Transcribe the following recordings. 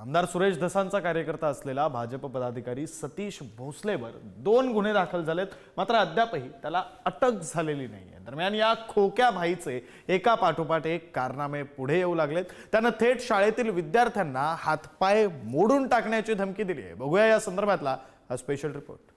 आमदार सुरेश धसांचा कार्यकर्ता असलेला भाजप पदाधिकारी सतीश भोसलेवर 2 गुन्हे दाखल झालेत, मात्र अद्यापही त्याला अटक झालेली नाहीये। दरम्यान या खोक्या भाईचे एका पाठोपाठ एक कारनामे पुढे येऊ लागलेत। त्यानं थेट शाळेतील विद्यार्थ्यांना हातपाय मोडून टाकण्याची धमकी दिली आहे। बघूया या संदर्भातला हा स्पेशल रिपोर्ट।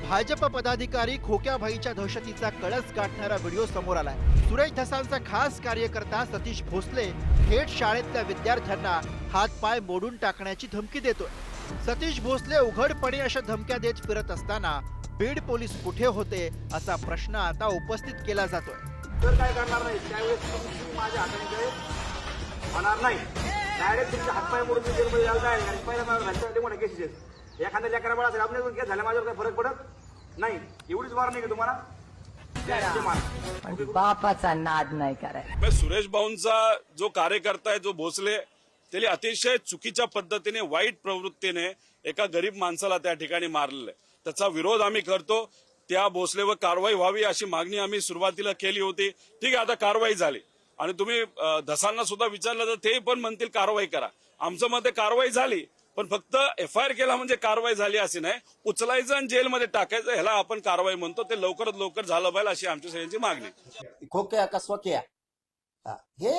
भाजप पदाधिकारी खोक्या भाईच्या दहशतीचा कळस गाठणारा व्हिडिओ समोर आलाय। सुरेश धसांचा खास कार्यकर्ता सतीश भोसले थेट शाळेतल्या विद्यार्थ्यांना हातपाय मोडून टाकण्याची धमकी देतोय। सतीश भोसले उघडपणे अशा धमक्या देत फिरत असताना बीड पोलीस कुठे होते असा प्रश्न आता उपस्थित केला जातोय। तर काय करणार नाही, त्यावेळेस तुम्ही माझ्या हाताने होणार नाही। डायरेक्ट तुमचे हातपाय मोडून जेलमध्ये जायला आणि पहिल्या राज्यामध्ये मोठे केसेस आहेत। एखाद्या लेकरा बाळा असेल आपल्या केस झाल्या माझ्यावर काही फरक पडत नाही, एवढीच वॉर्निंग आहे तुम्हाला। बापाचा नाद नाही करायचा। सुरेश भाऊंचा जो कार्यकर्ता आहे, जो भोसले, त्याने अतिशय चुकीच्या पद्धतीने वाईट प्रवृत्तीने एका गरीब माणसाला त्या ठिकाणी मारलेलं आहे। त्याचा विरोध आम्ही करतो। त्या भोसलेवर कारवाई व्हावी अशी मागणी आम्ही सुरुवातीला केली होती। ठीक आहे, आता कारवाई झाली आणि तुम्ही धसांना सुद्धा विचारलं तर ते पण म्हणतील कारवाई करा। आमचं मत कारवाई झाली, पण फक्त FIR केला म्हणजे कारवाई झाली असे नाही, उचलायचं आणि जेलमध्ये टाकायचं ह्याला आपण कारवाई म्हणतो। ते लवकरात लवकर झालं पाहिजे अशी आमच्या सगळ्यांची मागणी। खोक्या का स्वक्या हे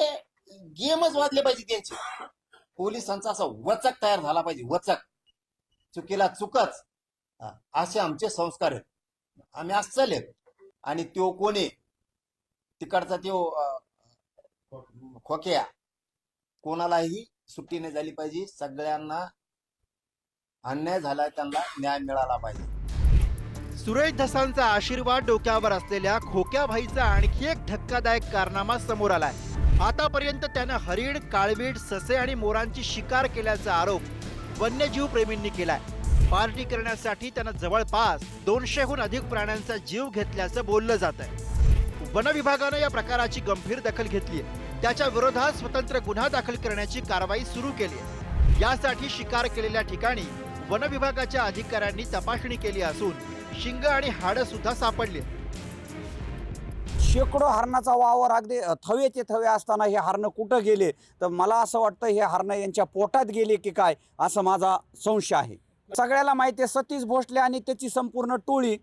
गेमच वाजले पाहिजे त्यांचे। पोलिसांचा असा वचक तयार झाला पाहिजे, वचक, चुकीला चुकच, असे आमचे संस्कार आहेत। आम्ही अस्सल आहेत आणि तो कोणी तिकडचा तो खोक्या कोणालाही सुट्टी नाही झाली पाहिजे। सगळ्यांना अन्याय झाला त्यांना न्याय मिळाला पाहिजे। सुरेश धसांचा आशीर्वाद डोक्यावर असलेल्या खोक्या भाईचा आणखी एक धक्कादायक कारनामा समोर आलाय। आतापर्यंत त्यानं हरिण, काळवीट, ससे आणि मोरांची शिकार केल्याचा आरोप वन्यजीव प्रेमींनी केलाय। पार्टी करण्यासाठी त्यानं जवळपास 200हून अधिक प्राण्यांचा जीव घेतल्याचं बोललं जात आहे। वन विभागानं या प्रकाराची गंभीर दखल घेतली आहे। त्याच्या विरोधात स्वतंत्र गुन्हा दाखल करण्याची कारवाई सुरू केली आहे। यासाठी शिकार केलेल्या ठिकाणी वन विभागाच्या अधिकाऱ्यांनी तपासणी केली असून शिंग आणि हाडं सुद्धा सापडली। शेकडो हरणाचा वावर अगदी थवेचे थवे असताना हे हरणं कुठं गेले तर मला असं वाटतं हे हरणं यांच्या पोटात गेले की काय असं माझा संशय आहे। सगळ्याला माहिती आहे सतीश भोसले आणि त्याची संपूर्ण टोळी।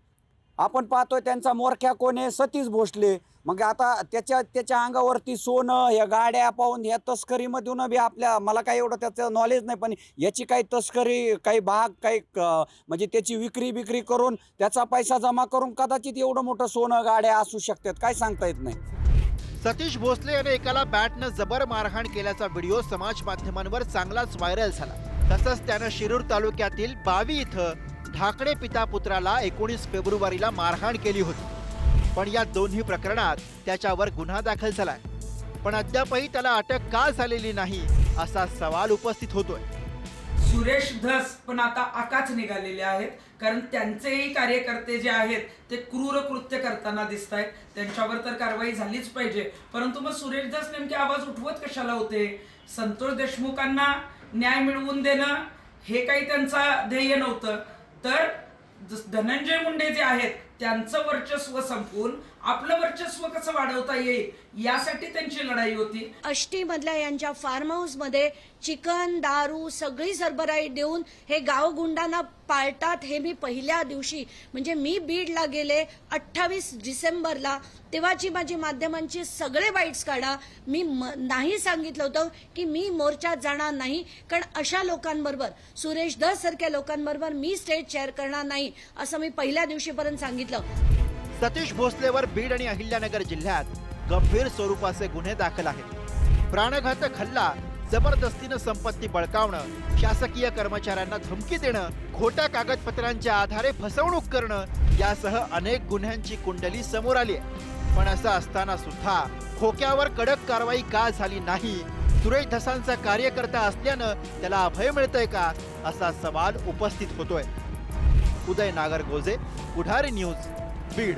आपण पाहतोय त्यांचा मोरख्या कोण आहे, सतीश भोसले। मग आता त्याच्या अंगावरती सोनं, या गाड्या पाहून या तस्करीमधून बी आपल्या मला काही एवढं त्याचं नॉलेज नाही, पण याची काही तस्करी, काही भाग, काही म्हणजे त्याची विक्री करून त्याचा पैसा जमा करून कदाचित एवढं मोठं सोनं, गाड्या असू शकतात, काय सांगता येत नाही। सतीश भोसले याने एकाला बॅटनं जबर मारहाण केल्याचा व्हिडिओ समाज माध्यमांवर चांगलाच व्हायरल झाला। तसंच त्यानं शिरूर तालुक्यातील बावी इथं ढाकणे पिता पुत्राला 19 फेब्रुवारीला मारहाण केली होती। पण या दोन्ही प्रकरणात त्याच्यावर गुन्हा दाखल झालाय, पण अद्यापही त्याला अटक का झालेली नाही असा सवाल उपस्थित होतोय। सुरेश धस पण आता आकाच निघालेले आहेत, कारण त्यांचेही कार्यकर्ते जे आहेत ते क्रूर कृत्य करताना दिसत आहेत। त्यांच्यावर तर कारवाई झालीच पाहिजे, परंतु मग सुरेश धस नेमके आवाज उठवत कशाला होते? संतोष देशमुखांना न्याय मिळवून देणं हे काही त्यांचा ध्येय नव्हतं, तर धनंजय मुंडे जे आहेत त्यांचं वर्चस्व संपवून आपलं वर्चस्व कसं वाढवता येईल यासाठी त्यांची लढाई होती। आष्टी मधल्या यांच्या फार्म हाऊस मध्ये चिकन, दारू सगळी सरबराई देऊन हे गाव गुंडांना पाळतात हे मी पहिल्या दिवशी म्हणजे मी बीडला गेले 28 डिसेंबरला, तेव्हाची माझी माध्यमांची सगळे बाईट्स काढा। मी नाही सांगितलं होतं की मी मोर्चात जाणार नाही, कारण अशा लोकांबरोबर, सुरेश धस सारख्या लोकांबरोबर मी स्टेज शेअर करणार नाही असं मी पहिल्या दिवशीपर्यंत सांगितलं। सतीश भोसलेवर बीड आणि अहिल्यानगर जिल्ह्यात गंभीर स्वरूपाचे गुन्हे दाखल आहेत। प्राणघातक हल्ला, जबरदस्तीनं संपत्ती बळकावणं, शासकीय कर्मचाऱ्यांना धमकी देणं, खोट्या कागदपत्रांच्या आधारे फसवणूक करणं यासह अनेक गुन्ह्यांची कुंडली समोर आली आहे। पण असं असताना सुद्धा खोक्यावर कडक कारवाई का झाली नाही? सुरेश धसांचा कार्यकर्ता असल्यानं त्याला अभय मिळतंय का असा सवाल उपस्थित होतोय। उदय नागरगोजे, पुढारी न्यूज, बीड।